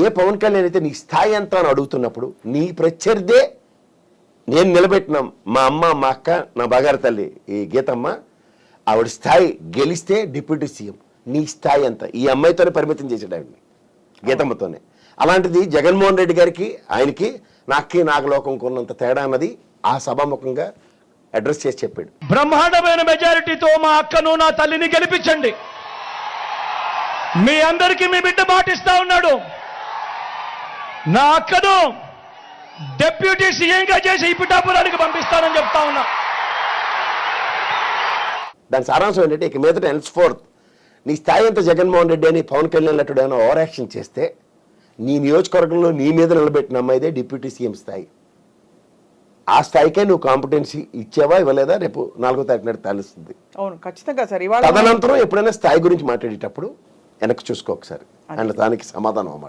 ఏ పవన్ కళ్యాణ్ అయితే నీ స్థాయి ఎంత అని అడుగుతున్నప్పుడు నీ ప్రత్యర్థే నేను నిలబెట్టిన మా అమ్మ మా అక్క నా బంగారు తల్లి ఈ గీతమ్మ ఆవిడ స్థాయి గెలిస్తే డిప్యూటీ సీఎం నీ స్థాయి ఎంత ఈ అమ్మాయితోనే పరిమితం చేసాడు ఆవిడని గీతమ్మతోనే. అలాంటిది జగన్మోహన్ రెడ్డి గారికి ఆయనకి నాకి నాగలోకం కొన్నంత తేడా అన్నది ఆ సభాముఖంగా అడ్రస్ చేసి చెప్పాడు. బ్రహ్మాండమైన మెజారిటీతో మా అక్కను నా తల్లిని గెలిపించండి. మీ అందరికీ మీ బిడ్డ మాటిస్తా ఉన్నాడు. నా అక్కను డిప్యూటీ సీఎంగా చేసి ఈ పిఠాపురానికి పంపిస్తానని చెప్తా ఉన్నా. దాని సారాంశం ఏంటంటే ఇక మీదట హెన్స్ఫోర్త్ నీ స్థాయి ఎంత జగన్మోహన్ రెడ్డి అని పవన్ కళ్యాణ్ అట్టుడు ఏమైనా ఓవర్ యాక్షన్ చేస్తే నీ నియోజకవర్గంలో నీ మీద నిలబెట్టిన అమ్మాయిదే డిప్యూటీ సీఎం స్థాయి. ఆ స్థాయికే నువ్వు కాంపిటెన్సీ ఇచ్చావా ఇవ్వలేదా రేపు 4వ తారీఖు నాడు తెలుస్తుంది. అవును, ఖచ్చితంగా సార్. ఇవాళ తదనంతరం ఎప్పుడైనా స్థాయి గురించి మాట్లాడేటప్పుడు వెనక్కి చూసుకో ఒకసారి, అండ్ దానికి సమాధానం అన్నమాట.